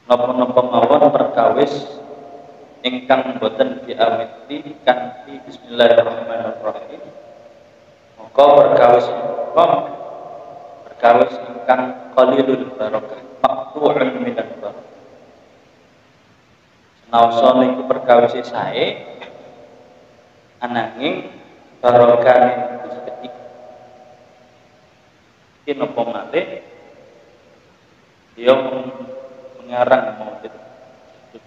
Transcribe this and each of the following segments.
napa-napa mawon perkawis ingkang boten diawiti kanthi bismillahirrahmanirrahim, maka perkawis ingkang qalilul barokah, maqtu'un minal barokah. Senaosa niku perkawis sae ananging barokah niku sedhik. Iki napa malih dia mengarang maulid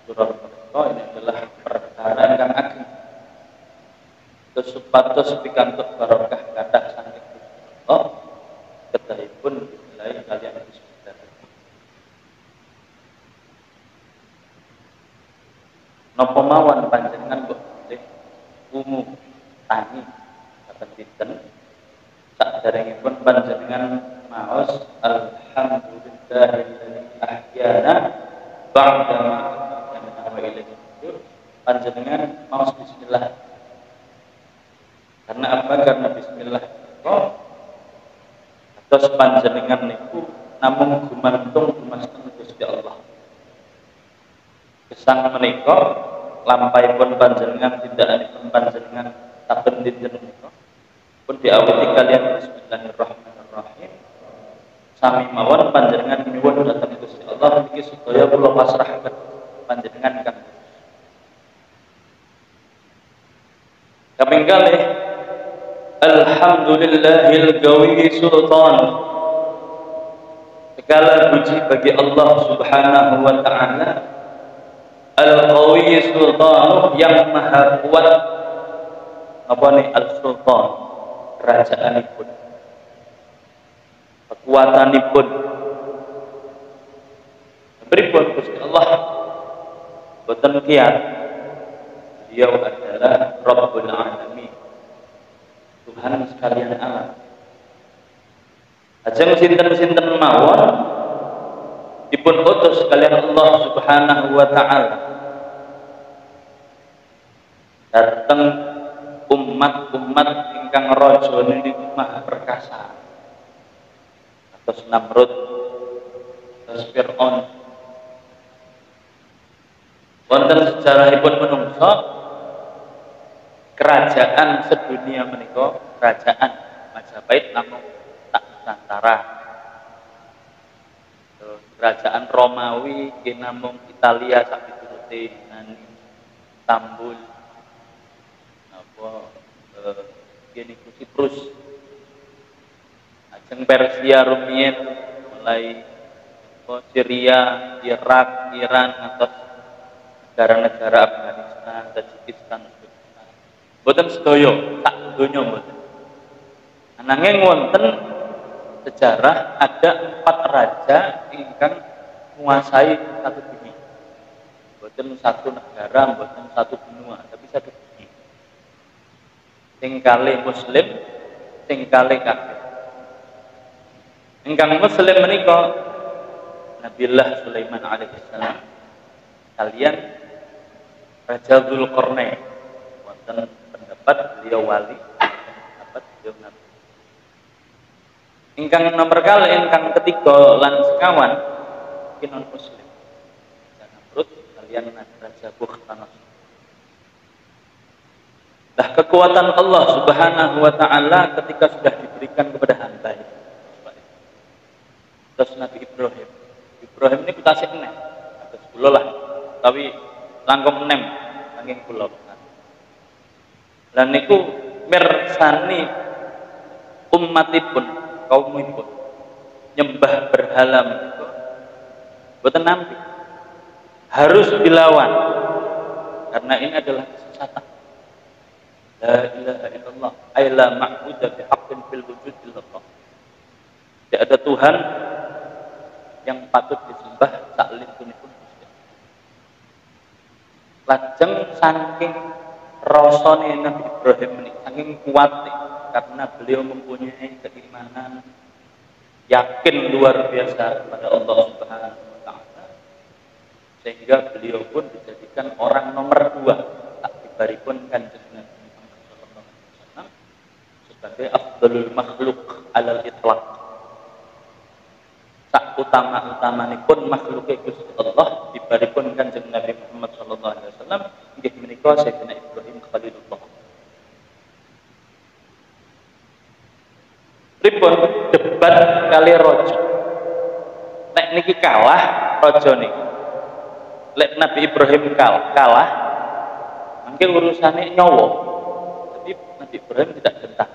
surah mereka ini adalah perkara yang ageng. Terus supados pikantuk barokah kathah saking Allah kedahipun dimulai kalian bismillah. Napa mawon panjenengan kok umum tani katen dinten saderengipun panjenengan maos alhamdulillahilladzi ahyana ba'da ma amatana wa ilaihi nusyur, panjenengan maos bismillah. Karena apa? Karena bismillah terus panjenengan niku namung gumantung dumateng Gusti Allah. Gesang menika lampahipun panjenengan tindakanipun panjenengan saben dinten menika pun diawiti kalian bismillahirrahmanirrahim. Sami mawon panjenengan nyuwun dhateng Gusti Allah niki sedaya kula pasrahaken panjenengan kang kaping kalih alhamdulillahil qawiyyi sultan. Segala puji bagi Allah Subhanahu wa taala al-qawiyyi sultan yang maha kuat. Apa ni al-sultan? Kerajaanipun, kekuatanipun. Pripun Gusti Allah boten kiyat. Beliau adalah Rabbul Alamin, Tuhan sekalian alam. Ajeng sinten-sinten mawon dipun utus sekalian Allah Subhanahu wa taala dateng umat-umat ingkang rajane niku maha perkasa. Atus Namrud, atus Fir'aun. Wonten sejarahipun menungso kerajaan sedunia menika, kerajaan Majapahit namung tak Nusantara. Kerajaan Romawi namung Italia sak piturute Istanbul. Niku Siprus, ajeng Persia rumiyin mulai Syria, Irak, Iran atau negara-negara Afghanistan, Tajikistan, Uzbekistan. Boten sedaya sak donya boten. Ananging wonten sejarah ada 4 raja ingkang menguasai satu bumi. Boten satu negara, boten satu benua, tapi satu bumi. Sing kalih muslim, sing kalih kafir. Ingkang muslim menika Nabiullah Sulaiman alaihissalam kalian Raja Dzulqarnain. Wonten pendapat beliau wali, pendapat beliau nabi. Ingkang nomor kalih ingkang ketiga lan sekawan non muslim. Namrud kalian Raja Bukhtanasar. Nah, kekuatan Allah Subhanahu wa taala ketika sudah diberikan kepada hamba ini. Terus Nabi Ibrahim ini kita sik enem. Atus kula lah. Tapi langkung enem saking kula. Lan niku mirsani umatipun, kaumipun nyembah berhala menika boten nampi. Harus dilawan. Karena ini adalah kesesatan. La ilaha illallah ay la ma'budu bihaqqin fil wujud illallah. Tidak ada Tuhan yang patut disembah saklipunipun Gusti. Lajeng saking rasane Nabi Ibrahim menika saking kuatnya karena beliau mempunyai keimanan yakin luar biasa kepada Allah Subhanahu wa taala, sehingga beliau pun dijadikan orang nomor 2 tak dibaripun Kanjeng Nabi sebagai afdalul makhluk alal itlaq. Sak utama-utamanipun makhluk Gusti Allah Kanjeng Nabi Muhammad sallallahu alaihi wasallam inggih menika Sayyidina Ibrahim Khalilullah. Pripun debat kali raja. Nek niki kalah raja niki. Lek Nabi Ibrahim kalah, mungkin urusannya nyawa. Tapi Nabi Ibrahim tidak gentar.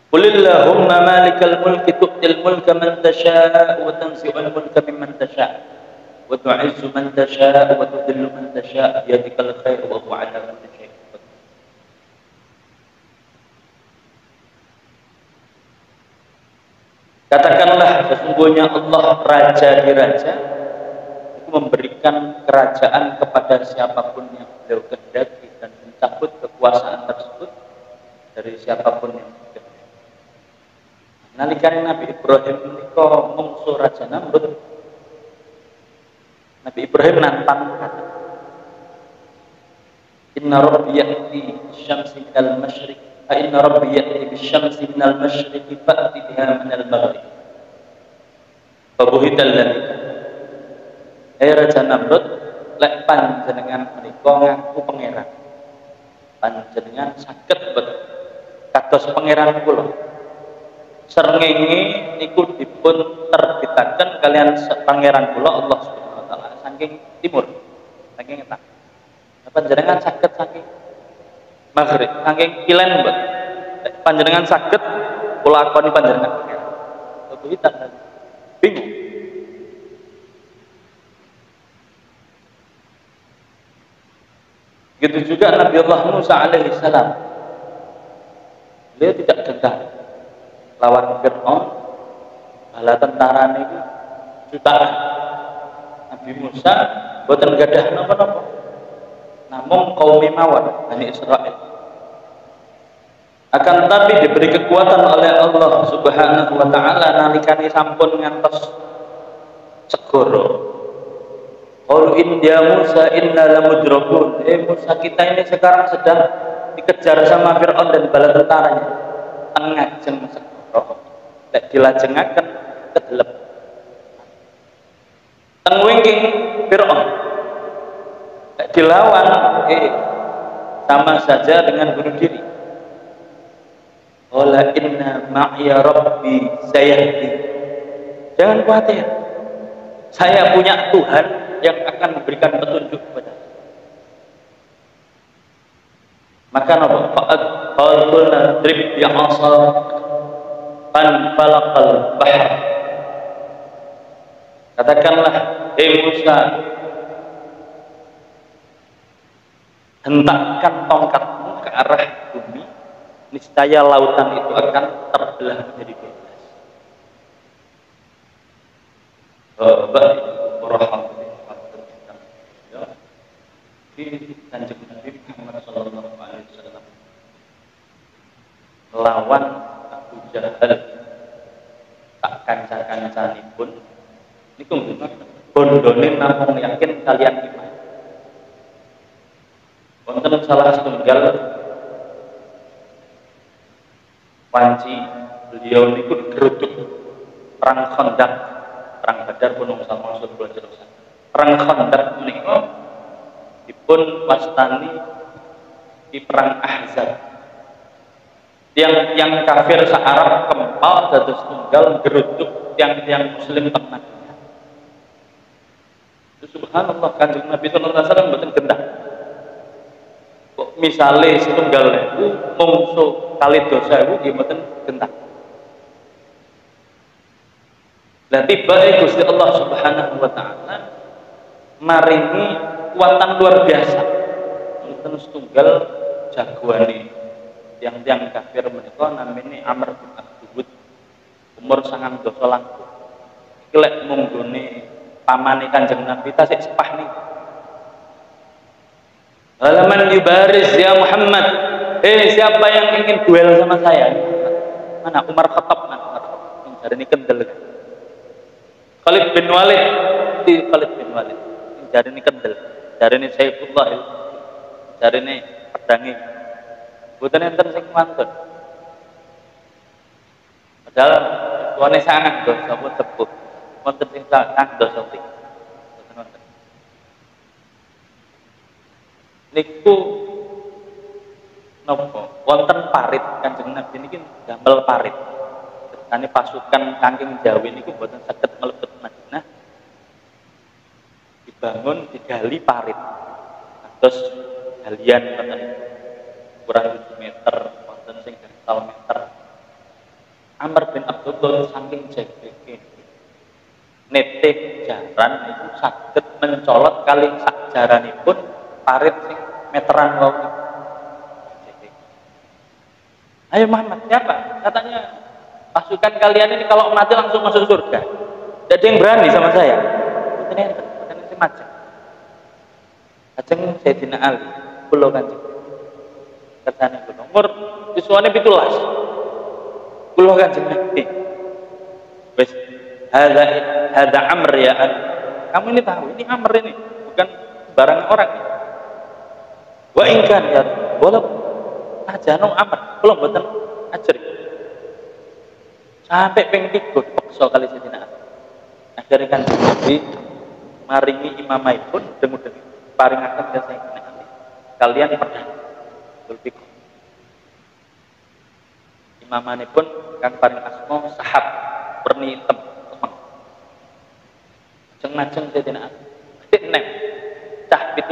Qulillahumma malikal mulki tu'til mulka man tasha' wa tanzi'ul mulka mimman tasha' wa tu'izzu man tasha' wa tudhillu man tasha' biyadikal khair wa huwa 'ala kulli syai'in qadir. Katakanlah sesungguhnya Allah raja di raja itu memberikan kerajaan kepada siapapun yang beliau kehendaki dan mencabut kekuasaan tersebut dari siapapun yang kehendaki. Nalikan Nabi Ibrahim menika mungsuh Raja Namrud, Nabi Ibrahim nantang kata, Inna Rabbi ya'ti bisyamsi minal masyriq fa inna Rabbi ya'ti bisyamsi minal masyriq fa'ti biha minal maghrib. Fabuhital ladzi. Raja Namrud, lek panjenengan menika ngaku pangeran. Panjenengan saged betul kados pangeran kula. Srengenge niku dipun terbitaken kalian pangeran kula Allah Subhanahu wa taala saking timur, saking etan. Panjenengan saged saking maghrib, saking kilen mbet. Panjenengan saged kula akoni panjenengan pangeran. Kebuhitan bingung. Begitu juga Nabi Allah Musa alaihi salam. Beliau tidak gentar lawan Fir'aun, bala tentara niku jutaan. Nabi Musa boten gadah napa-napa. Namung kaum mawon Bani Israil. Akan tetapi diberi kekuatan oleh Allah Subhanahu wa taala nalikane sampun ngantos segoro. Qalu inna Musa inna lamudrakun. Musa, kita ini sekarang sedang dikejar sama Fir'aun dan bala tentaranya. Ngajeng segoro. Lek dilajengaken kedelep. Teng wingking Fir'aun. Lek dilawan sama saja dengan bunuh diri. Qala inna ma'iya rabbi sayahdi. Jangan khawatir. Saya punya Tuhan yang akan memberikan petunjuk kepada saya. Maka napa? Qulna drib bi 'asa fan falaqal bahr. Katakanlah, Musa, hentakkan tongkatmu ke arah bumi, niscaya lautan itu akan terbelah menjadi 12. Di Kanjeng Nabi Muhammad sallallahu alaihi wasallam lawan Abu Jahal tak kanca-kancanipun niku bondone namung yakin kalian iman. Wonten salah setunggal panci beliau niku digeruduk perang Khandaq, perang Badar pun maksud belajar perang Khandaq menika dipun wastani di perang Ahzab. Yang kafir se-Arab kempal dados tunggal geruduk tiang-tiang muslim teng Madinah. Subhanallah, Kanjeng Nabi sallallahu alaihi wasallam mboten gendah. Kok misale setunggal itu mungsuh kali dosa iku nggih mboten gendah. Lah tibae Gusti Allah Subhanahu wa taala maringi kekuatan luar biasa. Mboten setunggal jagoane tiang-tiang kafir menika namine Amr bin Abdud, umur 9 dosa langkung. Iki lek mung gone pamane Kanjeng Nabi tasik sepah niki. Halaman yubariz ya Muhammad. Siapa yang ingin duel sama saya? Mana Umar Khattab, mana jarine kendel. Khalid bin Walid, Khalid bin Walid. Jarine kendel. Jarine Saifullah. Jarine pedange. Boten enten sing mantun. Padahal tuane sangat dosa pun tepuh. Wonten sing sangat dosa tik. Boten wonten. niku napa wonten parit Kanjeng Nabi niki damel parit. Ceritane pasukan saking Jawi niku mboten saged mlebet Madinah. Dibangun digali parit. Terus galian wonten kurang 7 meter, wonten sing gangsal meter. Amr bin Abdullah saking jegeke neteh jaran itu saged mencolot kali sak jaranipun parit sing meteran wau. Ayo Muhammad, siapa? Katanya pasukan kalian ini kalau mati langsung masuk surga. Tidak ada yang berani sama saya. Bukan enten, bukan enten macam. Ajeng Sayyidina Ali, kula Kanjeng. Katanya kula umur siswane 17. Kula Kanjeng Nabi. Wis hadza Amr ya Ali. Kamu ini tahu, ini Amr ini, bukan barang orang ini. Wa in kan ya walaupun ajano amat kula mboten ajri sampai ping 3 dipaksa kali Sayyidina Ali. Akhire kan Nabi maringi imamaipun deng-deng paringaken ke Sayyidina Ali kalian pedang Zulfikar. Imamanipun kang paring asma Sahab werni hitam kemeng. Ajeng-ajeng Sayyidina Ali nem cah 17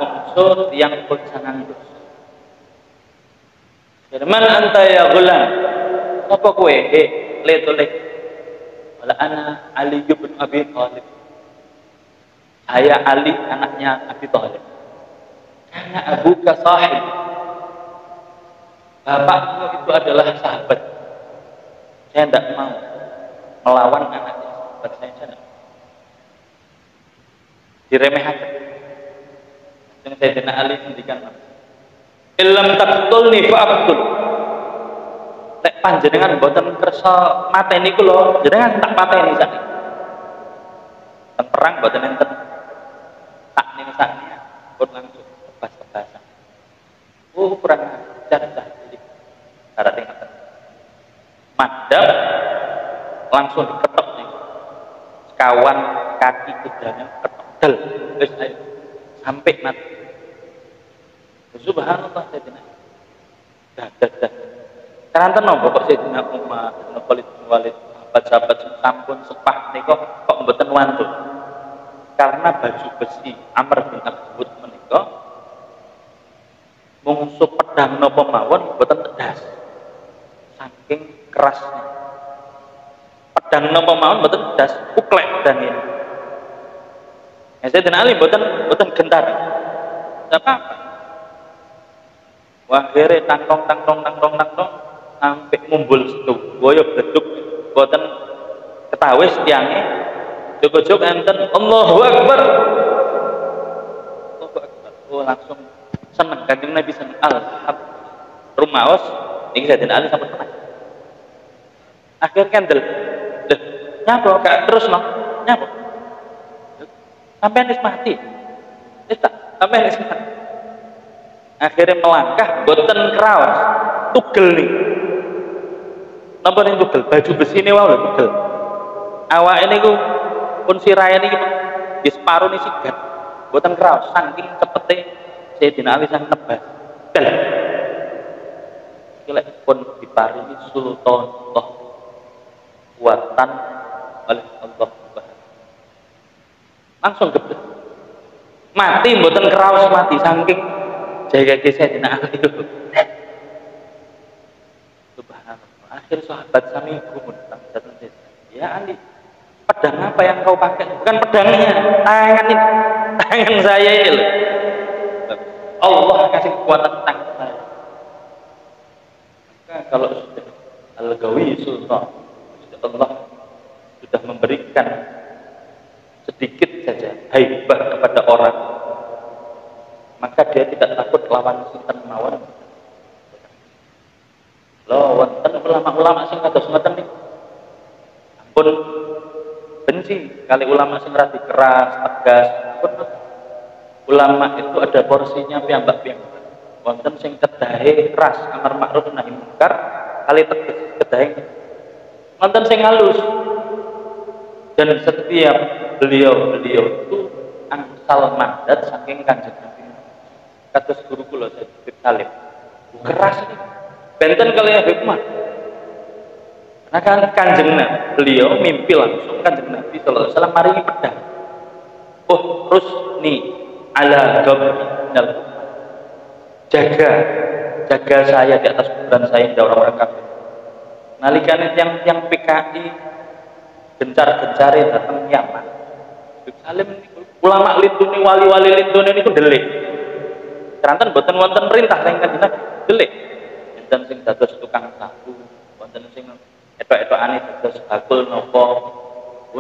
unsur yang pun sangang dosa. Firman anta ya gulam. Apa kowe? Le. Wala ana Ali bin Abi Thalib. Saya Ali anaknya Abi Thalib. Karena abuka sahib. Bapakmu itu adalah sahabat. Saya tidak mau melawan anaknya sahabat saya. Diremehkan. Yang Sayyidina Ali ngendikan Illam taqtulni fa'aqtul. Nek panjenengan mboten kersa mateni kula, jenengan tak pateni sak. Teng perang mboten enten tak niki saknya, pun langsung bebas-bebasan. Kurang ajar dah iki. Syarat ngoten. Madhab langsung diketok niku. Sekawan kaki kudanya ketok. Wis ayo sampai mati. Subhanallah Sayyidina dah karena nopo kok Sayyidina Umar bin Khalid bin Walid sahabat-sahabat sampun sepah niku kok mboten wantun karena baju besi Amr bin Abdul menika mungsu pedang napa mawon mboten tedas saking kerasnya pedang napa mawon mboten tedas uklek pedang ini. Sayyidina Ali mboten gentar apa wah kere tangtong sampai mumbul situ goyok geduk boten ketawis tiange jog-jog enten Allahu Akbar. Oh langsung seneng Kanjeng Nabi seneng alhamdulillah rumaos niki Sayyidina Ali sampun menang akhir kendel nyapa gak terus no nyapa sampai wis mati sampai wis mati. Akhirnya melangkah boten kraos tugel nih napa ning tugel baju besi ini wae lho tugel awake niku pun sirahe niki wis paru ni sigat boten kraos saking cepete Sayyidina Ali sang nebas del iki lek pun diparingi sultanah kuatan oleh Allah Subhanahu langsung gebet mati boten kraos mati saking jaga Sayyidina Ali. Subhanallah. Akhir sahabat sami gumun datang ya Ali, pedang apa yang kau pakai? Bukan pedangnya, tangan saya ini loh. Allah kasih kekuatan tangan saya. Maka kalau sudah Al-Gawi Sultan, Allah sudah memberikan sedikit saja haibah kepada orang, maka dia tidak takut lawan sinten mawon. Lho wonten ulama-ulama sing kados ngoten niku. Ampun benci kali ulama sing radi keras, tegas. Ulama itu ada porsinya piyambak-piyambak. Wonten sing kedahe keras, amar ma'ruf nahi munkar, kali tegas kedahe. Wonten sing halus. Dan setiap beliau itu angsal mandat saking Kanjeng Nabi. kados guru kula Syekh Salim. Keras iki. Benten kaliyan hikmah. Karena kan Kanjeng Nabi, beliau mimpi langsung Kanjeng Nabi sallallahu alaihi wasallam maringi pedang. Oh, terus nih ala gabri minal ummah. Jaga saya di atas kuburan saya yang orang-orang kafir. Nalikane yang PKI gencar-gencare datang Yaman. Syekh Salim ulama lindune wali-wali lindune niku delik. Keranten boten wonten perintah saking Kanjeng Nabi, delik. Enten sing dados tukang sapu, wonten sing etok-etokane dados bakul napa.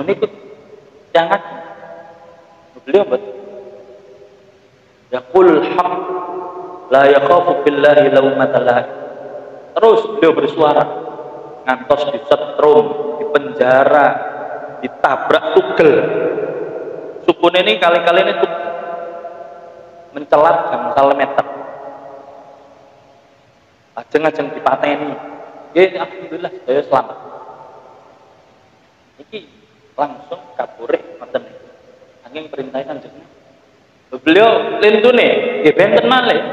Niku jangan beliau betul. Yaqul haq la yakhafu billahi laumata laim. Terus beliau bersuara ngantos disetrum, dipenjara, ditabrak tugel. Sukune ini kali-kali ini tugel. Mencelat gangsal meter. Ajeng-ajeng dipateni. Nggih, alhamdulillah saya selamat. Iki langsung kabure ngoten niku. Saking perintah Kanjeng. Beliau lintune nggih benten malih.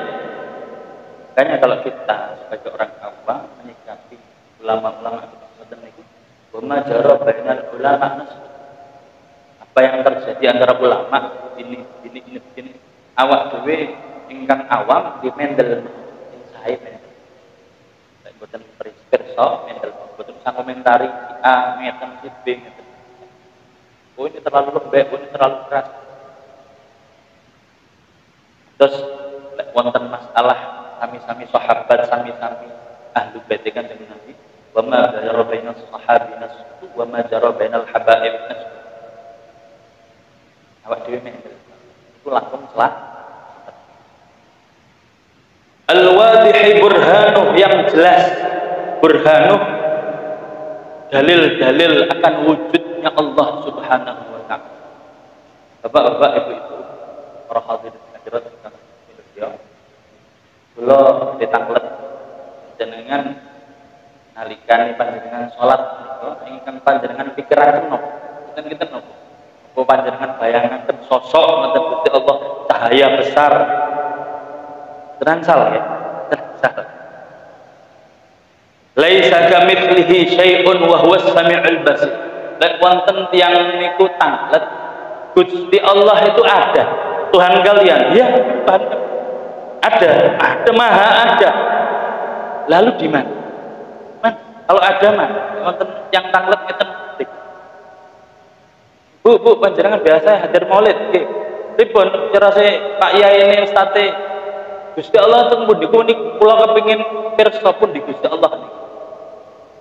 Makanya kalau kita sebagai orang awam menyikapi ulama-ulama ngoten niku, "Wa jara bainal ulama nas." Apa yang terjadi antara ulama ini awak dhewe ingkang awam di mendel sing sae mendel. Lek boten pirsa mendel boten usah komentari si A ngeten si B ngeten. Oh ini terlalu lembek, oh ini terlalu keras. Terus lek wonten masalah sami-sami sahabat, sami-sami ahlu bait Kanjeng Nabi, wa ma jara bainas sahabi nas wa ma jara bainal habaib nas. Awak dhewe mendel. Itu langsung celah. Al-wadhihi burhanuh, yang jelas burhanuh dalil-dalil akan wujudnya Allah Subhanahu wa ta'ala. Bapak-bapak, ibu-ibu, para hadirin hadirat sekalian Indonesia, kula ditanglet jenengan nalikane panjenengan salat menika ingkang panjenengan pikiraken napa? Mboten kinten napa? Apa panjenengan bayangaken sosok ngoten Gusti Allah cahaya besar. Teransal ya, teransal. Laisa kamitslihi syai'un wa huwas samiul basir. Lek wonten tiyang niku tanglet, Gusti Allah itu ada. Tuhan kalian, ya Tuhan. Ada maha ada. Lalu di mana? Kalau ada mah, wonten yang tanglet ngeten. Bu, panjenengan biasa hadir maulid nggih. Pripun cerase Pak Yai ini ustate Gusti Allah teng pundi niku kula kepengin pirsa pun di Gusti Allah niku.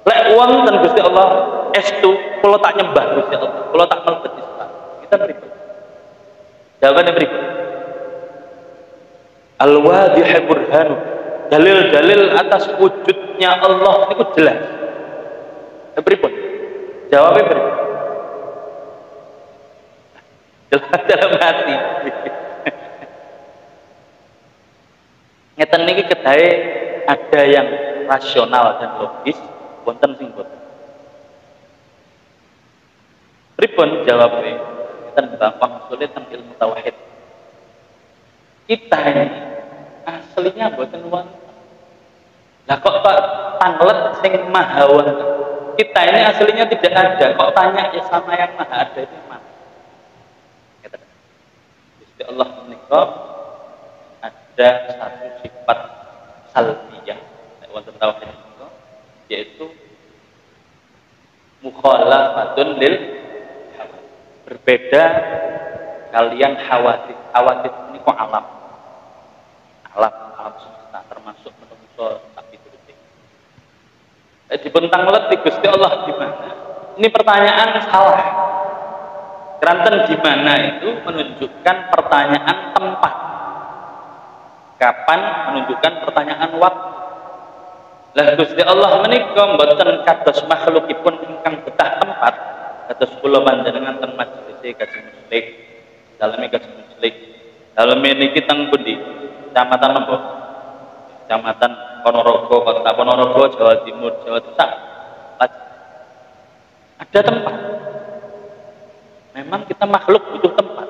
Lek wonten Gusti Allah estu kula tak nyembah Gusti Allah, kula tak mlebet Islam. Kita pripun? Jawabane pripun? Al-wadhih burhanu. Dalil-dalil atas wujudnya Allah niku jelas. Pripun? Jawabnya pripun? Jelas dalam hati. Ngeten niki kedahe ada yang rasional dan logis, wonten sing boten. Pripun jawabe? Ngeten Bapak sulit teng ilmu tauhid. Kita ini aslinya boten wonten. Lah kok tanglet sing maha wonten. Kita ini aslinya tidak ada. Kok tanya ya sama yang maha ada itu mana? Ngeten. Gusti Allah menika ada satu sifat salbiyah wonten tauhid itu, yaitu mukhalafatun lil hawa. Berbeda kalian hawadith ini kok alam semesta termasuk menungso sapi turute. Dipun tanglet di Gusti Allah di mana? Ini pertanyaan salah. Keranten di mana itu menunjukkan pertanyaan tempat. Kapan menunjukkan pertanyaan waktu. Lah Gusti Allah menika mboten kados makhlukipun ingkang betah tempat. Kados kula panjenengan ten majelis Kaji Muslik, daleme Kaji Muslik. Daleme niki teng pundi? Kecamatan napa? Kecamatan Ponorogo, Kota Ponorogo, Jawa Timur, Jawa Timur. Ada tempat. Memang kita makhluk butuh tempat.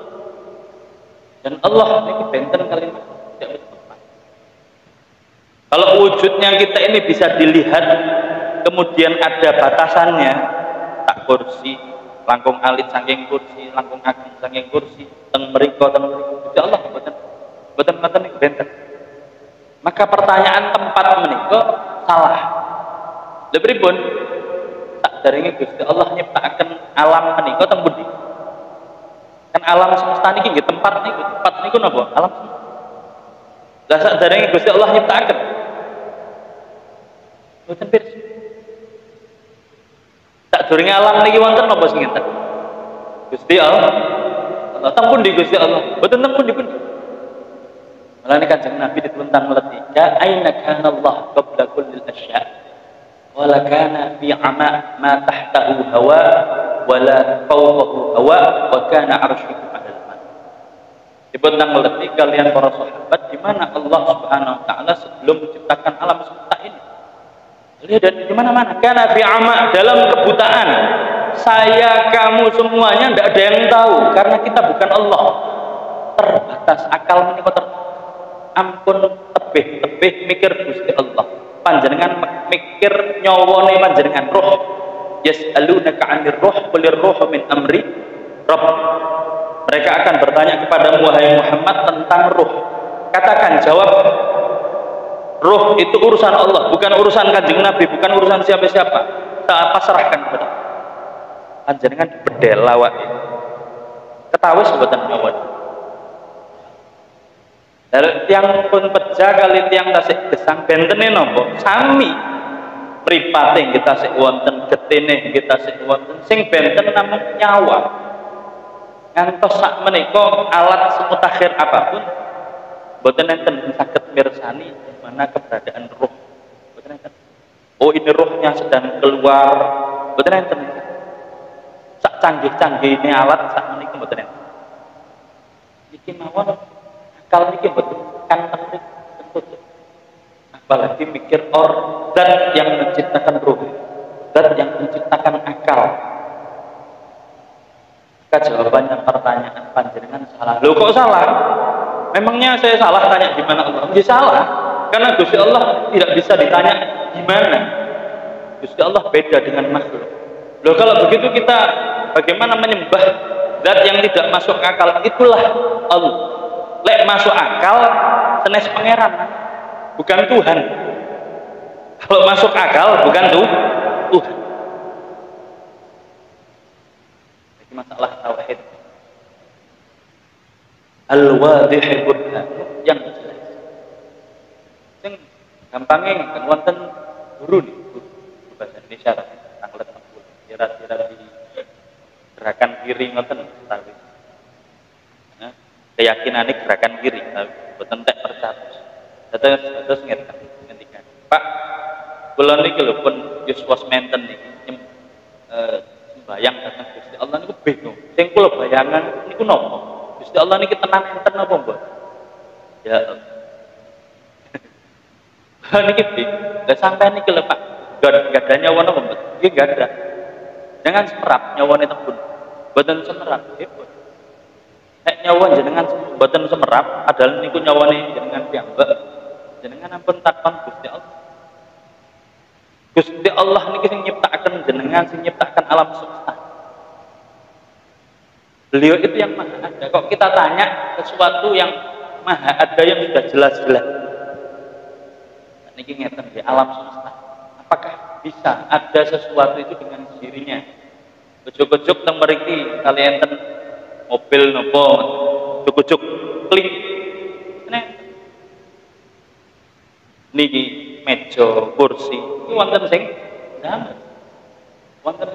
Dan Allah niki benten kalimat tidak betul. wujudnya kita ini bisa dilihat, kemudian ada batasannya, tak kursi langkung alit saking kursi, langkung ageng saking kursi, teng mriko Gusti Allah boten ngoten niku benten. Maka pertanyaan tempat menika salah. Lha pripun? Sakderenge Gusti Allah nyiptakaken alam menika teng pundi? Kan alam semesta niki nggih tempat niku napa? Alam semesta. Lah sakderenge Gusti Allah nyiptakaken boten pirsa. Sakdurunge alam niki wonten napa sing ngenten? Gusti Allah. Allah teng pundi Gusti Allah? Boten teng pundi-pundi. Mulane Kanjeng Nabi dituntang meletika aina kana Allah qabla kulli asya' wa la kana fi 'ama ma tahtahu hawa wa la fawqahu hawa wa kana 'arshuhu 'alal ma. Dituntang meletika kalian para sahabat di mana Allah Subhanahu wa taala sebelum menciptakan alam semesta ini. Lihat di mana-mana karena fi 'ama dalam kebutaan. Saya, kamu semuanya tidak ada yang tahu karena kita bukan Allah. Terbatas akal menika ampun tebih mikir Gusti Allah. Panjenengan mikir nyawone panjenengan roh. Yas'alunaka 'anir roh qulir roh min amri Rabb. Mereka akan bertanya kepadamu wahai Muhammad tentang roh. Katakan, jawab, roh itu urusan Allah, bukan urusan Kanjeng Nabi, bukan urusan siapa-siapa. Kita pasrahkan kepada panjenengan bedel lawak. Ketawis mboten nyawon. Lalu tiang pun pecah kali tiang tasik gesang bentene nopo sami mripate nggih tasik wonten getene nggih tasik wonten sing benten namung nyawa. Ngantos sak menika alat semutakhir apapun boten enten saged mirsani di mana keberadaan roh. Boten enten. Oh ini rohnya sedang keluar. Boten enten. Sak canggih-canggih ini alat sak menika boten enten. Iki mawon akal niki betul kan tertutup. Apalagi mikir zat yang menciptakan ruh, zat yang menciptakan akal. Maka jawabannya pertanyaan panjenengan salah. Loh kok salah? Memangnya saya salah tanya di mana Allah? Ya salah. Karena Gusti Allah tidak bisa ditanya di mana. Gusti Allah beda dengan makhluk. Loh kalau begitu kita bagaimana menyembah zat yang tidak masuk akal? Itulah Allah. Lek masuk akal senes pangeran, bukan Tuhan. Kalau masuk akal bukan Tuhan. Jadi masalah tauhid al-wadih burhan yang jelas. Sing gampangnya kan wonten guru nih, guru bahasa Indonesia tanglet kira-kira di gerakan kiri ngoten tapi keyakinannya gerakan kiri, betul tak percaya. Terus ngerti Pak, kula niki lho pun yuswas menten niki sembayang datang Gusti Allah niku bingung. Sing kula bayangan niku napa? Gusti Allah niki tenan enten napa mboten? Ya. Niki bingung. Lah sampean niki lho Pak, gak ada nyawa napa mboten? Nggih gak ada. Jangan semerap nyawane tembun. Mboten semerap, nggih. Nyawa jenengan boten semerap padahal niku nyawane jenengan piyambak. Jenengan ampun takon Gusti Allah. Gusti Allah niki sing nyiptakaken jenengan, sing nyiptakaken alam semesta. Beliau itu yang maha ada. Kok kita tanya sesuatu yang maha ada yang sudah jelas-jelas. Niki ngeten di alam semesta. Apakah bisa ada sesuatu itu dengan sendirinya? Ujug-ujug teng mriki kalian ten mobil nopo cukup klik niki meja kursi ini wonten sing damel wonten.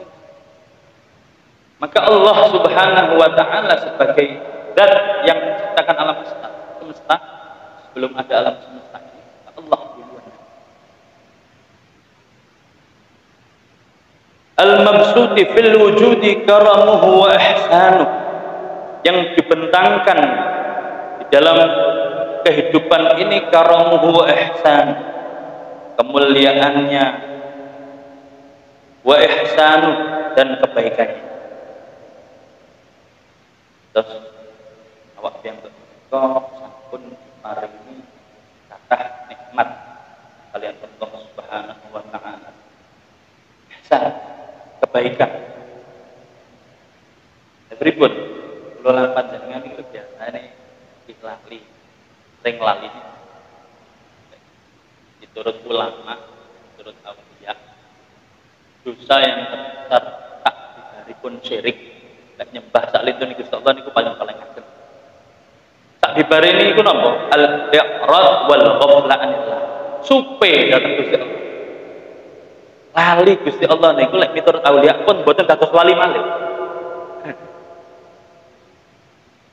Maka Allah Subhanahu wa taala sebagai zat yang menciptakan alam semesta sebelum ada alam semesta ini Allah duluan. Al-mabsuti fil wujudi karamuhu wa ihsanuhu, yang dibentangkan di dalam kehidupan ini karamuhu wa ihsan, kemuliaannya, wa ihsanu, dan kebaikannya. Terus awak yang kok sampun paringi kathah nikmat kalian kebaikan. Pripun kula lan panjenengan iki biasane lali, sering lali. Diturut ulama, diturut aulia, dosa yang terbesar tak dibaripun syirik, gak nyembah sak lintun Gusti Allah niku paling ageng. Tak dibarini iku napa? Al-i'rad wal ghafla anillah. Supe dateng Gusti Allah. Lali Gusti Allah niku lek miturut aulia pun boten dados wali malih.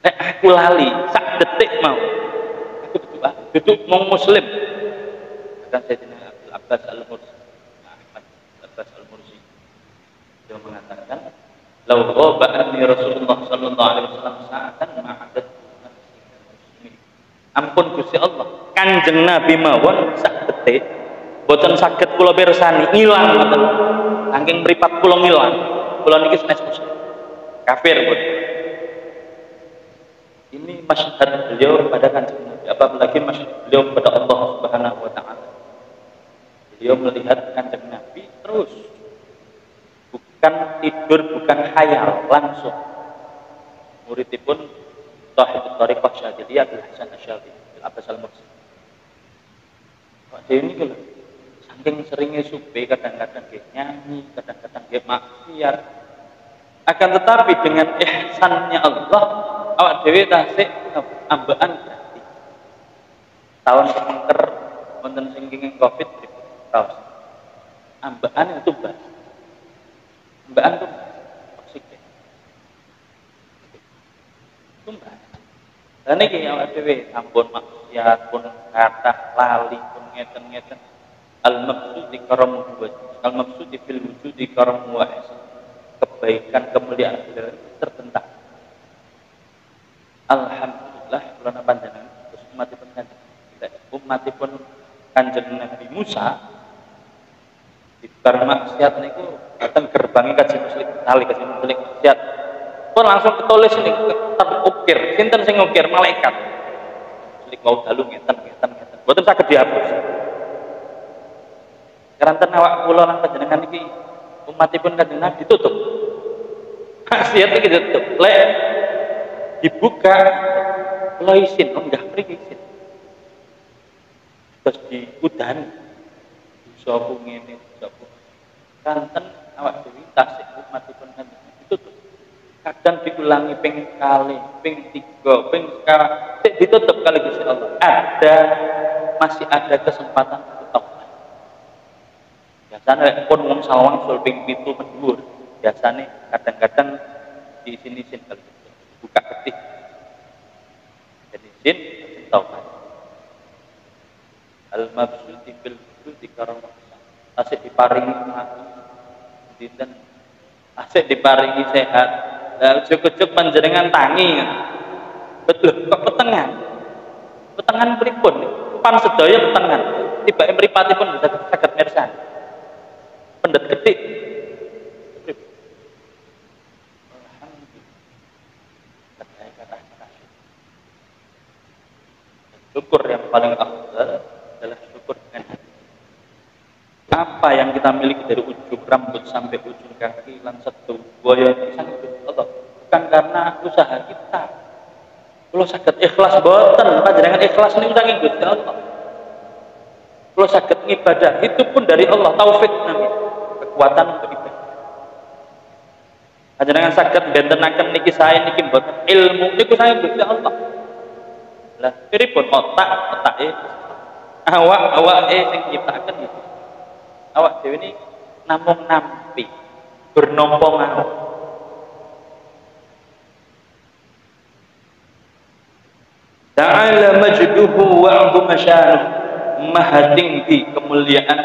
Nek aku lali sak detik mau aku duduk mau muslim kan Sayyidina Abdul Abbas Al-Mursi Ahmad Abbas Al-Mursi dia mengatakan lau ghaba anni Rasulullah sallallahu alaihi wasallam sa'atan ma'adat muslimin. Ampun Gusti Allah Kanjeng Nabi mawon sak detik boten saged kula pirsani ilang ngoten saking mripat kula ngilang kula niki sanes muslim kafir pun. Ini masyhad beliau pada Kanjeng Nabi, apalagi masyhad beliau kepada Allah Subhanahu wa taala. Beliau melihat Kanjeng Nabi terus. Bukan tidur, bukan khayal, langsung. Muridipun Sahibul Thariqah Syadziliyah Abdul Hasan Asy-Syadzili, Abdul Abbas Al-Mursi. Pak Deni kalau saking seringnya supe kadang-kadang dia nyanyi, kadang-kadang dia maksiat. Akan tetapi dengan ihsannya Allah awak dhewe tasik ambaan berarti tahun kemengker wonten sing kenging Covid raos ambaan itu bas ambaan itu oksigen tumbas lan iki awak dhewe ampun maksiat pun kathah lali pun ngeten-ngeten al-maqsudi karamu al-maqsudi fil wujudi karamu wa ihsan kebaikan kemuliaan beliau terbentang. Alhamdulillah kula panjenengan terus umatipun Kanjeng Nabi Musa di bar maksiat niku dateng gerbangi kajian muslim kali kajian muslim maksiat pun langsung ketulis niku terukir sinten sing ngukir malaikat muslim mau dalu ngeten boten saged dihapus keranten awak kula lan panjenengan iki umatipun Kanjeng Nabi ditutup maksiat iki ditutup lek dibuka lo izin enggak mriki izin terus diudani sapa ngene sapa kanten awak dhewe tasik umatipun Kanjeng Nabi ditutup kadang diulangi ping kali ping 3 ping sekarang ditutup kali Gusti Allah masih ada kesempatan untuk taubat biasanya pun wong sawang sul ping 7 dhuwur biasanya kadang-kadang di sini-sini kali buka ketik dan izin taubat al-mabsudi bil wujudi karamah asik diparingi mati dinten asik diparingi sehat la ujug-ujug panjenengan tangi betul kok petengan pripun pan sedaya petengan tibake mripatipun bisa saged mirsani pendet ketik syukur yang paling afdal adalah syukur dengan hati. Apa yang kita miliki dari ujung rambut sampai ujung kaki lan setu boyo sang Allah bukan karena usaha kita. Kalau saged ikhlas boten panjenengan ikhlas niku saking Gusti Allah. Kalau saged ibadah itu pun dari Allah taufik namanya kekuatan untuk ibadah. Panjenengan saged bentenaken niki saya niki boten ilmu niku saking Gusti Allah. Lah pripun otake awak sing nyiptakaken itu awak dhewe ini namung nampi bernompo mau ta'ala majduhu wa 'azuma syanuh maha tinggi kemuliaan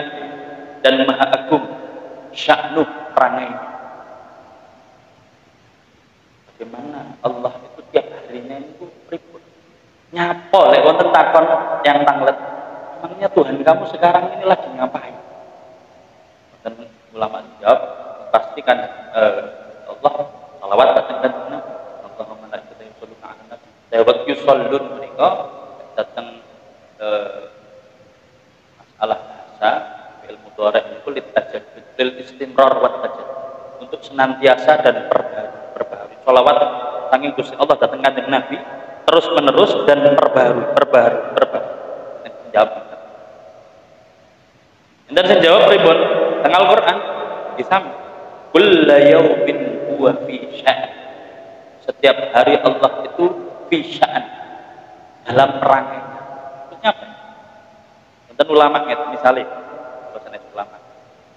dan maha agung sya'nuh perangai bagaimana Allah itu tiap harinya itu pripun nyapa lek wonten takon yang tanglet emangnya Tuhan kamu sekarang ini lagi ngapain dan ulama jawab pastikan Allah salawat datang dan Allahumma la ilaha illa anta tawab yusallun mereka datang masalah bahasa ilmu mudhari itu litajaddud lil istimrar wa tajaddud untuk senantiasa dan perbaharui. Sholawat saking Gusti Allah datang kanjeng Nabi terus menerus dan perbaharui. Jawab. Dan saya jawab pripun? Teng Al-Qur'an disami. Kullu yaumin huwa fi sya'n. Setiap hari Allah itu fi sya'n, dalam rangkaian. Maksudnya apa? Wonten ulama ngeten misale, boten ulama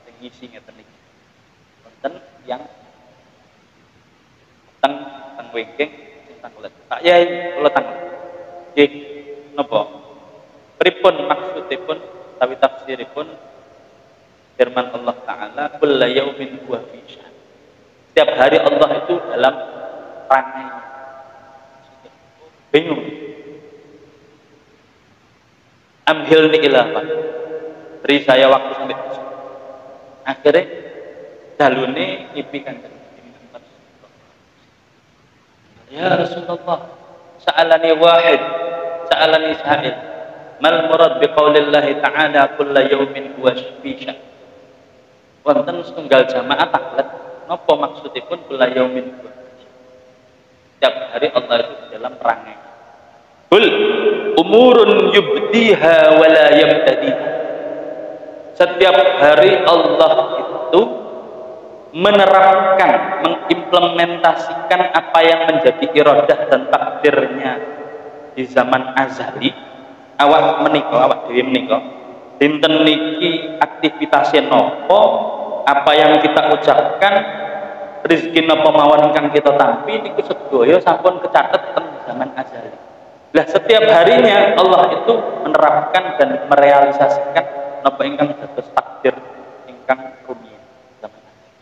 sing ngisi ngeten iki. Wonten yang teng wingking sing tanglet. Pak Yai kula tanglet. Nggih, napa? Pripun maksudipun tawi tafsiripun firman Allah Ta'ala kullu yaumin huwa fi sya'n. Setiap hari Allah itu dalam rangkaian. Bingung. Amhilni ilafah. Beri saya waktu sampai besok. Akhirnya dalune ngipi kanjeng. Ya Rasulullah, sa'alani wahid, sa'alani sa'il. Mal murad biqaulillahi ta'ala kullu yaumin huwa fi sya'n. Wonten setunggal jamaah taklet, napa maksudipun kullu yaumin huwa fi sya'n. Setiap hari Allah itu dalam perangai. Kul umurun yubdiha wa la yabtadiha. Setiap hari Allah itu menerapkan, mengimplementasikan apa yang menjadi iradah dan takdirnya di zaman azali. Awak dhewe menika dinten niki aktivitasé napa, apa yang kita ucapkan, rezeki napa mawon ingkang kita tampi niku sedaya sampun kecatet teng zaman azali. Lah setiap harinya Allah itu menerapkan dan merealisasikan napa ingkang dados takdir ingkang rumiyin zaman azali.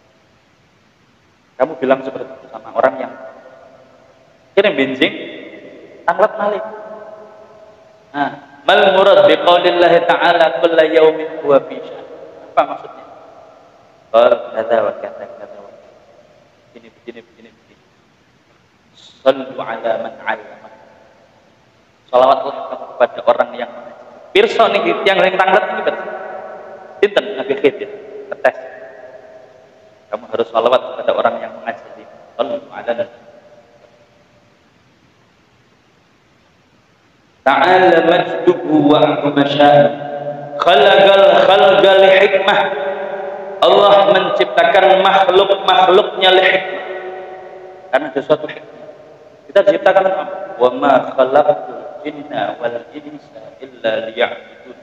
Kamu bilang seperti itu sama orang yang kirim benjing tanglet malih. Nah, mal murad biqaulillahi ta'ala kullu yaumin huwa fi sya'n. Apa maksudnya? Qal hadza wa kadza kadza wa begini. Sallu ala man 'allama. Shalawatlah kepada orang yang mengajar. Pirsa niki tiyang sing tanglet niki pirsa. Sinten Nabi Khidir ketes. Kamu harus shalawat kepada orang yang mengajari. Sallu ala nabi. Ta'ala majduhu wa masyaa'ih. Khalaqal khalqa li hikmah. Allah menciptakan makhluk-makhluknya li hikmah. Karena ada suatu hikmah. Kita diciptakan apa? Wa ma khalaqtul jinna wal insa illa liya'budun.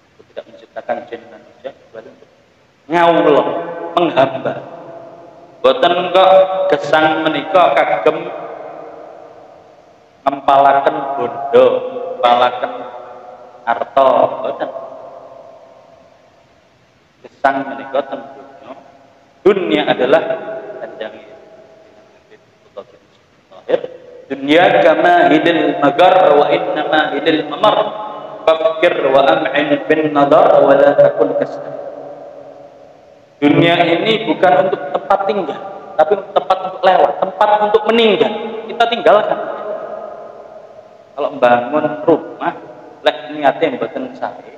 Aku tidak menciptakan jin dan manusia kecuali untuk ngawula, menghamba. Boten kok gesang menika kagem ngempalaken bondo, ngempalaken arta, boten. Gesang menika ten dunya adalah kanjange. Dunya kama hidil magar wa innama hidil mamar. Fakir wa am'in bin nadar wa la takun kasar. Dunia ini bukan untuk tempat tinggal, tapi tempat untuk lewat, tempat untuk meninggal. Kita tinggalkan. Kalau membangun rumah, lek niatnya mboten sae,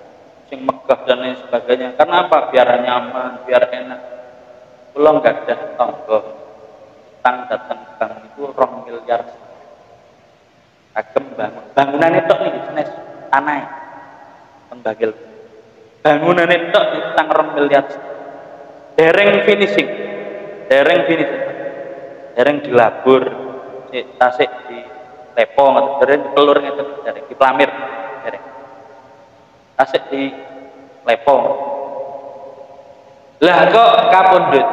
sing megah dan lain sebagainya. Karena apa? Biar nyaman, biar enak. Kula gadah tangga, utang dateng bank itu 2 miliar. Kagem bangunan itu nih jenis tanah pembagil. Bangunan itu utang 2 miliar. Dereng finishing, dereng dilabur, tasik di lepong, dereng telur itu, dereng di pelamir, dereng tasik di lepong. Lah kok kapundhut,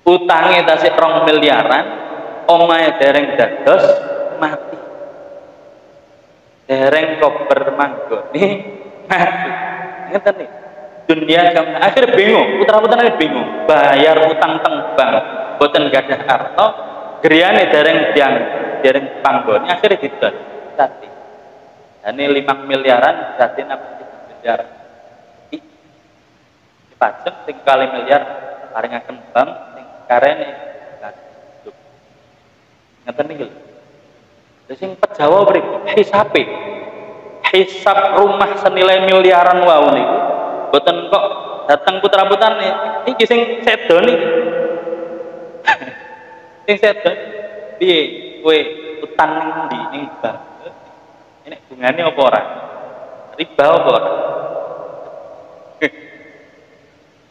utangnya tasik 2 miliaran, omahe dereng dados mati, dereng kober manggoni mati, ngeten nih. Dunia jam akhir bingung, putra-putrane bingung, bayar utang teng bank, boten gadah arta, griyane dereng panggone akhir didol. Sati. Dane 5 miliaran dadi 6 miliar. Dipajeng sing 2 miliar paringaken bank sing karene hidup. Ngeten niki lho. Lha sing pejawa pripun? Hisab rumah senilai miliaran wau niku boten kok datang putra-putrane iki sing sedo niki. Sing sedo piye kowe utang ning ndi ning bank? Ini bungane apa ora? Riba apa ora?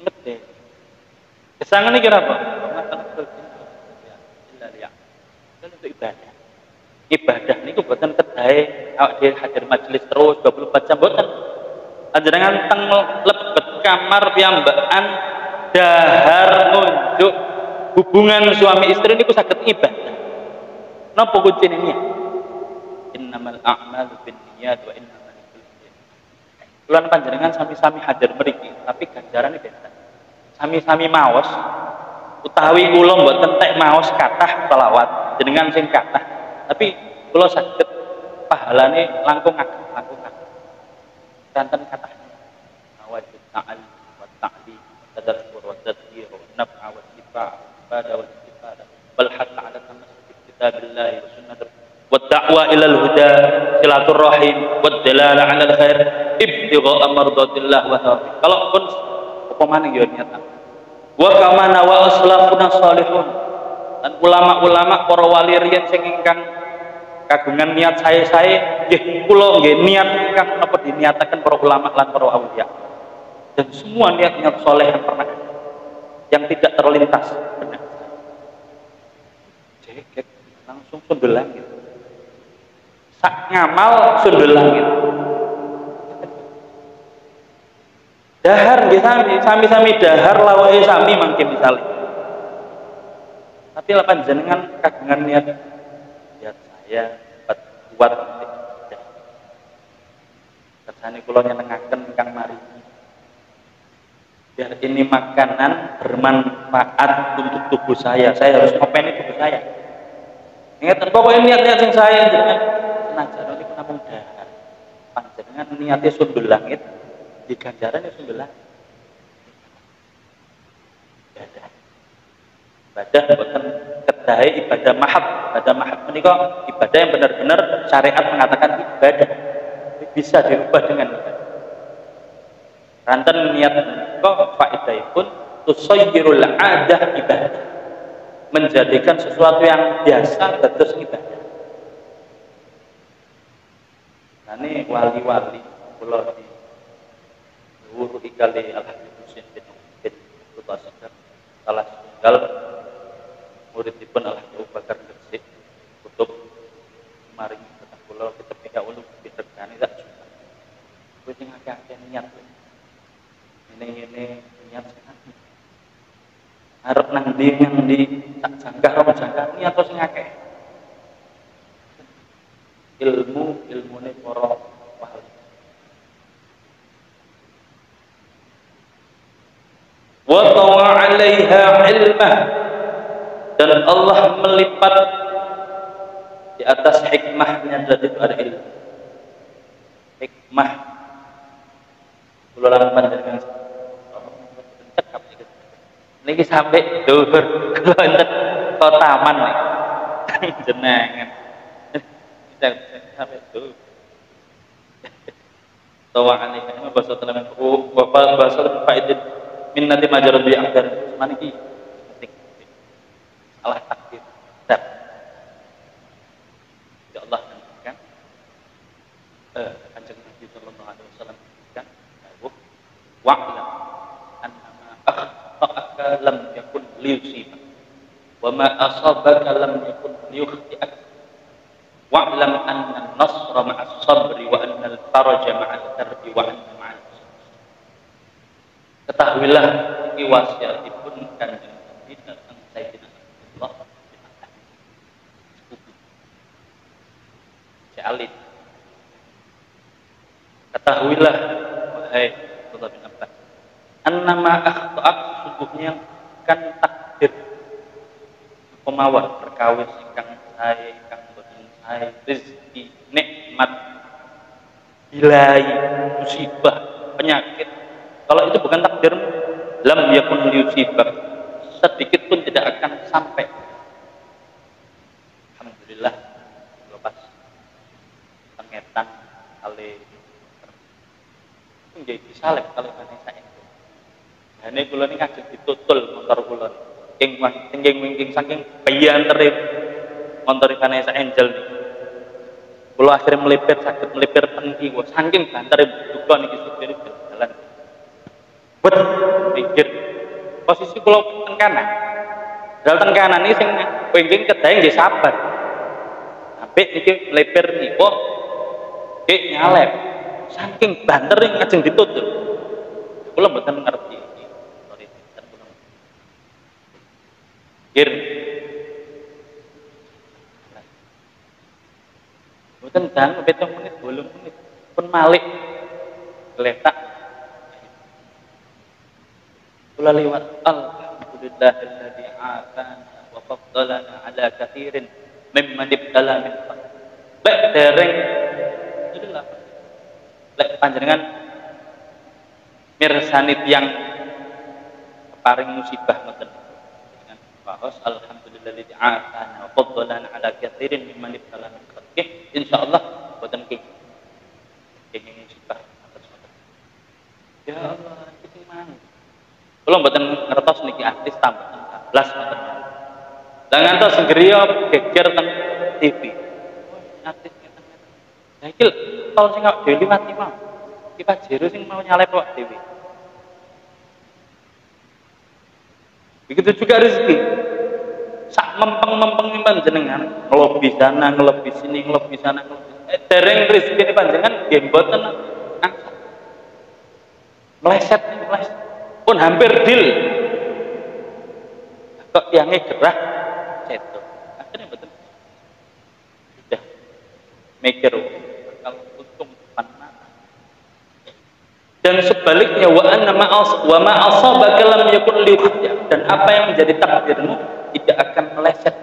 Mete. Kesangan iki ora apa? Kan untuk ibadah. Ibadah niku boten kedahe awak dhewe hadir majelis terus 24 jam boten. Panjenengan teng lebet kamar piyambakan dahar ngunjuk hubungan suami istri niku saged ibadah. Napa kuncine niat? Innamal a'malu binniyat wa innamal likulli imrin. Kulo panjenengan sami-sami hadir mriki, tapi ganjarane beda. Sami-sami maos utawi kula mboten tek maos kathah selawat jenengan sing kathah, tapi kula saged pahalane langkung ageng, langkung ageng. Kanten kathahnya. Awajib ta'al wa ta'lim wa tadabur wa tadhkir wa naf'a wa istifa' ibadah wa istifadah wal hatta 'ala tamassuk kitabillah wa sunnah wa da'wa ila al-huda silaturrahim wa dalala 'ala al-khair ibtigha mardatillah wa tawfiq. Kalau pun apa maneh yo niat wa kamana wa aslafuna salihun, dan ulama-ulama para wali riyen sing ingkang kagungan niat saya nggih kula nggih niat ingkang napa diniataken para ulama lan para auliya, dan semua niat-niat saleh yang pernah yang tidak terlintas benar cekek langsung sundul langit sak ngamal sundul langit. Dahar nggih sami dahar lawake sami mangke misale. Tapi lapan jenengan kagungan niat saya buat kersane kula nyenengaken ingkang mari. Biar ini makanan bermanfaat untuk tubuh saya harus ngopeni tubuh saya. Ingat pokoknya niat-niat yang saya jenengan senajan niku namung dahar. Panjenengan niate sundul langit di ganjaran itu sebelah ibadah bukan kedahe ibadah mahab menika ibadah yang benar-benar syariat mengatakan ibadah bisa dirubah dengan ibadah. Ranten niat kok faedahipun tusayyirul adah ibadah, menjadikan sesuatu yang biasa dados ibadah. Nah ini wali-wali kula di guru ikali Al-Habib Husain bin Muktasadar salah setunggal muridipun Al-Habib Abu Bakar Gresik kutub maring ketah kula ketika ulun ditekani tak suka kowe sing akeh niat ini niat sangat arep nang ndi tak jangkah rong jangkah niat to sing akeh ilmune para wali. Wa tawa 'alaiha 'ilmah, dan Allah melipat di atas hikmahnya dari itu ada ilmu. Hikmah kula lan panjenengan cekap niki sampai dhuwur kula enten taman niki jenengan sampai dhuwur tawa 'alaiha bahasa tenan wa bahasa faedah minnati majarud bi akhdar maniki penting Allah takdir dan ya Allah kan kanjeng Nabi sallallahu alaihi wasallam kan wa'lam annama akhta'aka lam yakun liyusibak wa ma asabaka lam yakun liyukhti'ak wa'lam anna an-nasra ma'as sabri wa anna al-faraja ma'al karbi wa anna ma'al. Ketahuilah ini wasiatipun kanjeng Nabi datang Sayyidina Abdullah bin Abbas si alit. Ketahuilah wahai Abdullah bin Abbas annama akhta'ak sungguhnya kan takdir pemawar perkawis ingkang sae ingkang boten sae rezeki nikmat bilai musibah penyakit. Kalau itu bukan takdirmu, lam yakun liyusibak, sedikit pun tidak akan sampai. Alhamdulillah, lepas pengetan kali menjadi salib kalau mana saya itu. Jane kula niki ajeng ditutul motor kula. King saking bayantere motor Vanessa Angel niki. Kula akhirnya melipir saged melipir ten kiwa saking bantere duka niki supir jalan. Bet pikir posisi kula ten kanan. Dal ten kanan iki sing wingking kedae nggih sabar. Apik niki melipir niku nggih nyalep. Saking bantere ngajeng ditutul. Kula mboten ngerti. Kir mboten dang 7 menit 8 menit pun malik geletak kula liwat alhamdulillahilladzi atana wa faddalana ala katsirin mimman ibtala min lek dereng itulah lek panjenengan mirsani tiyang paring musibah ngoten bahos alhamdulillahilladzi atana wa faddalana ala katsirin mimman ibtala min khalqihi insyaallah boten kenging musibah atas ngoten ya Allah iki mang kula mboten ngertos niki artis tambah 14 ngoten lah ngantos griya geger teng TV artis ngeten-ngeten lah iki tol sing awake dhewe liwat iki mau iki Pajero sing mau nyalep awake dhewe. Begitu juga rezeki. Sak mempeng-mempeng panjenengan, ngelobi sana, ngelobi sini, ngelobi sana, ngelobi. Dereng rezeki ini panjenengan nggih mboten angsa. Meleset. Pun hampir deal. Kok tiangnya gerah cetok. Akhirnya mboten. Sudah mikir kalau untung depan. Dan sebaliknya wa ma asabaka lam yakun liyukhti'ak, dan apa yang menjadi takdirmu tidak akan meleset.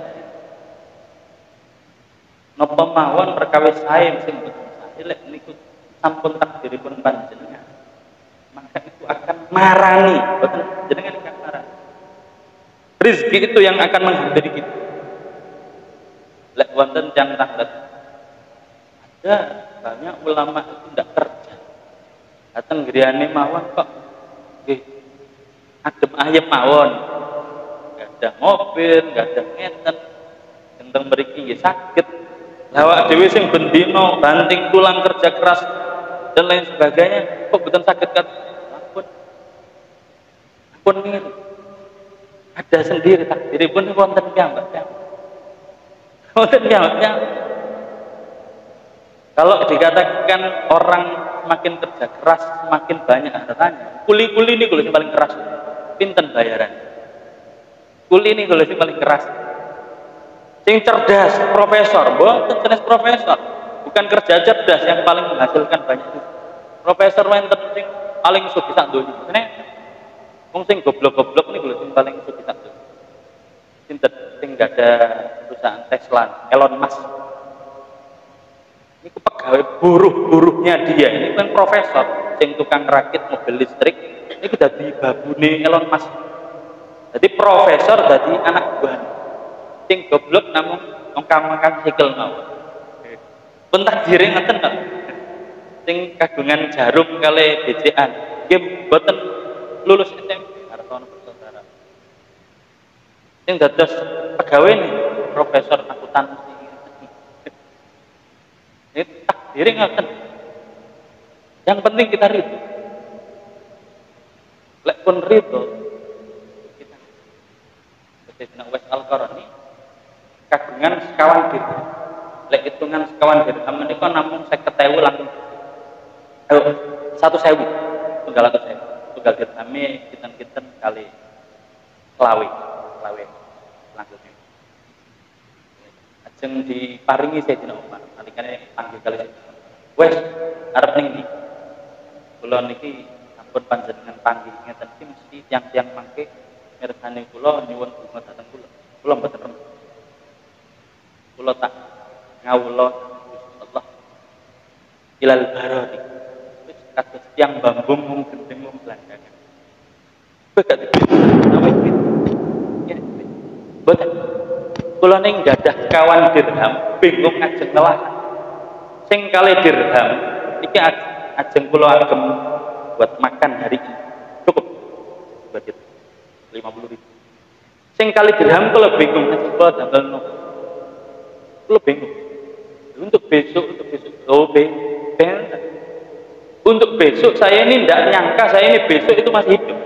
Napa mawon perkawis sae sing boten sae lek niku sampun takdiripun panjenengan, maka itu akan marani, boten jenengan akan marani. Rezeki itu yang akan menghampiri kita. Lek wonten yang takdir. Ada banyak ulama itu tidak kerja. Datang griyane mawon kok nggih adem ayem mawon. Enggak ada mobil, enggak ada ngeten. Tentang mriki nggih saged. Awak dhewe sing bendino banting tulang kerja keras dan lain sebagainya kok mboten saged kat. Ampun ngene. Ada sendiri takdiripun wonten piyambak. Wonten piyambak. Kalau dikatakan orang semakin kerja keras, semakin banyak hartanya. Kuli-kuli ini kalau yang paling keras, pinten bayaran. Kuli ini kalau yang paling keras. Sing cerdas, profesor, bukan jenis profesor, bukan kerja cerdas yang paling menghasilkan banyak itu. Profesor wonten sing paling sugih sak donya. Nek wong sing goblok-goblok ini kalau yang paling sugih sak donya. Pinten sing gak ada perusahaan Tesla, Elon Musk. Ini pegawai buruh-buruhnya dia, ini kan profesor yang tukang rakit mobil listrik, ini sudah dibabuni Elon Musk. Jadi profesor jadi anak buah sing goblok namun ngongkang-ngongkang sikil mau pun takdire ngeten kok sing kagungan jarum kali BCA nggih boten lulus SMP hartono bersaudara sing dados pegawai nih profesor akuntansi. Ini takdir ngeten. Yang penting kita ridho. Lek pun ridho kita. Sayyidina Uwais Al-Qarani kagungan sekawan dirham. Lek hitungan sekawan dirham menika namung 50.000 langsung. 1.000 tunggal 1.000. Tunggal dirhame kinten-kinten kali selawe langsungnya. Ajeng diparingi Sayyidina Umar. Nalikane panggil kali wes arep ning ndi kula niki ampun panjenengan panggih ngeten iki mesti tiang-tiang mangke mirsani kula nyuwun donga dhateng kula mboten remen kula tak ngawula Allah ilal barari wis kados tiang bambung mung gendeng mung blandangan kowe gak awake ya mboten kula ning gadah kawan dirham bingung ajeng nelah sing kali dirham iki ajeng kula agem buat makan hari ini cukup buat 50.000. Sing kali dirham kalau bingung coba damel nopo. Kalau bingung. Untuk besok. Oh, untuk besok saya ini tidak nyangka saya ini besok itu masih hidup.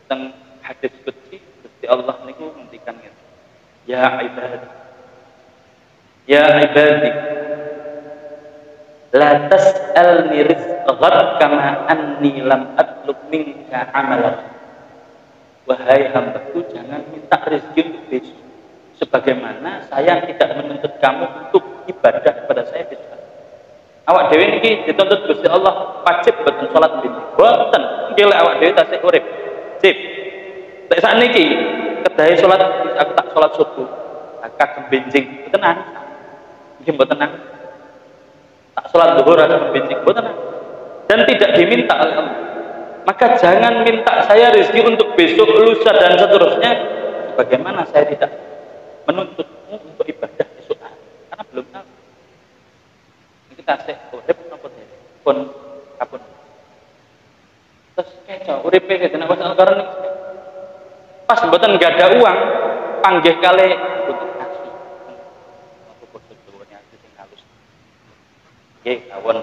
Tentang hadis qudsi Gusti Allah niku ngendikan ngene. Ya ibadi la tas'alni rizqan kama anni lam atlub minka amalan. Wahai hambaku, jangan minta rezeki untuk besok sebagaimana saya tidak menuntut kamu untuk ibadah kepada saya besok. Awak dhewe niki dituntut Gusti Allah wajib boten salat binti. Boten, nggih lek awak dhewe tasih urip. Sip. Lek sakniki kedahe salat aku tak salat subuh, kagem benjing, tenang. Nggih mboten nang. Tak salat zuhur ada benjing, mboten nang. Dan tidak diminta oleh Allah. Maka jangan minta saya rezeki untuk besok, lusa dan seterusnya sebagaimana saya tidak menuntutmu untuk ibadah esok hari. Karena belum tahu. Kita sih urip napa dhewe pun kapun. Terus kecok uripe dene wis Al-Qur'an pas mboten enggak ada uang panggih kali untuk asu. Aku podo duwene asu sing halus. Nggih kawon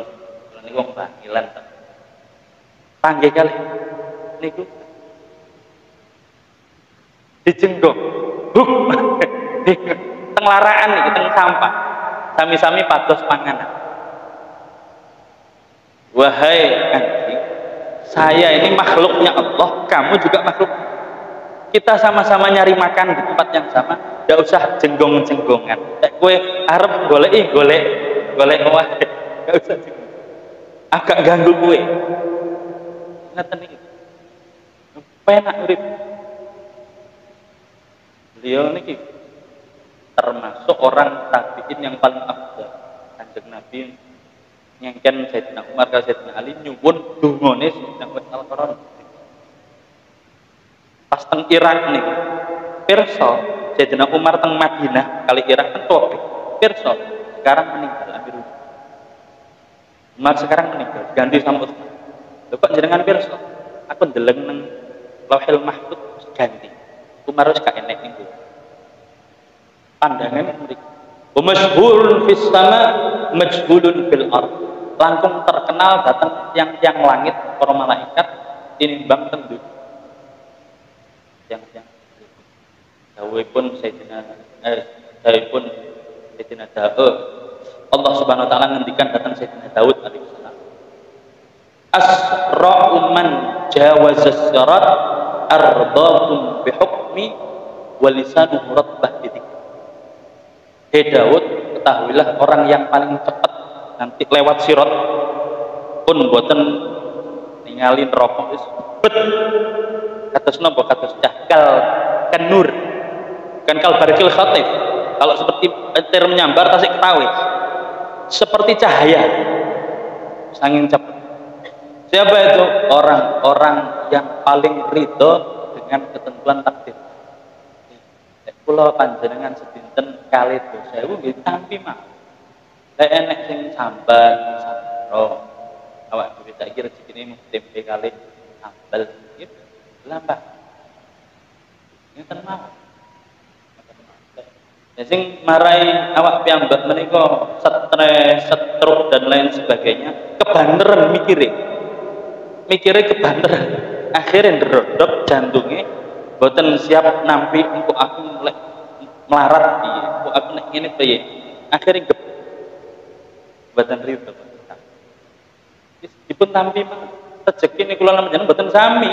kula niku wong bangilan to. Panggih kali niku dijenggok. Buk. Teng laraan iki teng sampah. Sami-sami pados panganan. Wahai anjing, saya ini makhluknya Allah, kamu juga makhluk. Kita sama-sama nyari makan di tempat yang sama, tidak usah jenggong-jenggongan. Kue arep golek wah, tidak usah jenggong. Agak ganggu kue. Ngeten iki. Penak urip. Beliau niki termasuk orang tabiin yang paling afdal. Kanjeng Nabi ngengken Sayyidina Umar kali Sayyidina Ali nyuwun dungane Sayyidina Al-Qur'an. Pas teng Irak nih, pirsa Sayyidina Umar teng Madinah kali Irak kan topik. Pirsa sekarang meninggal Amirul. Umar sekarang meninggal, ganti sama Utsman. Lho kok jenengan pirsa? Aku ndeleng nang Lauhil Mahfuz ganti. Umar wis gak enek niku. Pandangan mriki. Wa masyhurun fis sama majhulun fil ardh. Langkung terkenal datang tiang-tiang langit para malaikat tinimbang teng dunya. Tiang-tiang dawuhipun Sayyidina Daud. Allah Subhanahu wa taala ngendikan datang Sayyidina Daud alaihi salam. Asra'u man jawaza as-sirat ardhahum bi hukmi wa lisanuhu ratbah bi dzikri. Hei Daud, ketahuilah orang yang paling cepat nanti lewat sirat pun boten ningali neraka wis bet kados napa kados cahkal kanur kan kal barikil khatif. Kalau seperti petir menyambar tasik ketawi seperti cahaya sanging cepat. Siapa itu? Orang-orang yang paling ridho dengan ketentuan takdir. Kula panjenengan sedinten kalih dosa iku nggih tampi mah. Lek enek sing sambat, sambro. Awak dhewe saiki rezekine mung tempe kalih sambel gitu. Lambat. Ngeten mawon. Ya sing marai awak piyambak menika stres, stroke dan lain sebagainya, kebanteran mikire kebanteran. Akhirnya ndrodok jantunge boten siap nampi untuk aku mulai melarat piye, untuk aku nek ngene piye. Akhirnya boten rido. Wis dipun tampi mah rezeki niku kula njenengan boten sami.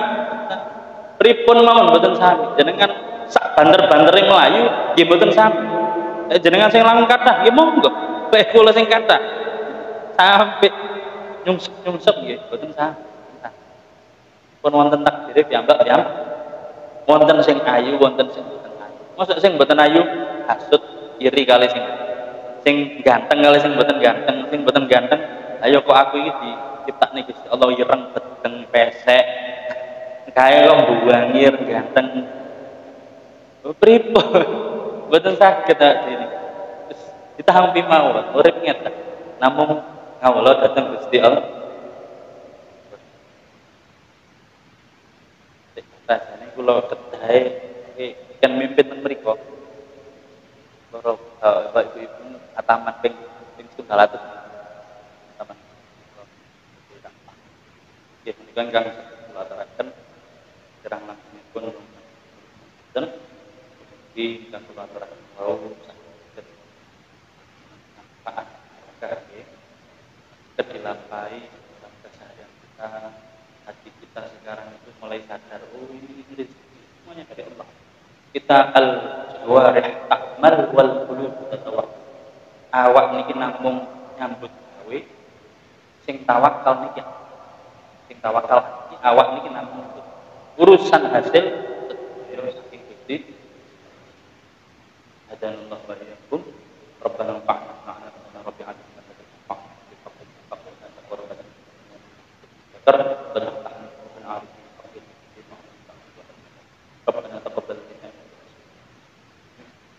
Pripun mawon boten sami. Jenengan sak banter-bantere mlayu nggih boten sami. Jenengan sing langkung kathah nggih monggo. Lek kula sing kathah sampai nyungsep nggih boten sami. Pun wonten takdire piyambak. Wonten sing ayu, wonten sing boten ayu. Mosok sing boten ayu hasud iri kali sing ganteng kali sing boten ganteng. Ayo kok aku iki diciptakne Gusti Allah ireng bedeng pesek. Kae kok buangir ganteng. Pripun? Boten saged dene. Wis ditampi mawon, urip ngeten. Namung kawula dhateng Gusti Allah. mimpin teng mriku. Loro Bapak Ibu ataman ping 100. Ataman. Nggih menika ingkang kula aturaken kirang langkungipun dan di ingkang kula aturaken wau saged manfaat kangge kedilapai keseharian kita, hati kita sekarang itu mulai sadar, oh ini rezeki semuanya dari Allah. Kita al-jawarih ta'mal wal qulub tatawak. Awak niki namung nyambut gawe, sing tawakal niki awak niki namung nyambut. Urusan hasil sedaya saking Gusti. Hadanallahu wa iyyakum. Rabbana fa'na ma'ana rabbi 'alamin. ربنا تقبل منا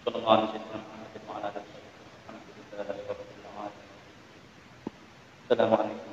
صلى الله عليه وسلم وعلى اله وصحبه الحمد لله رب العالمين. السلام عليكم.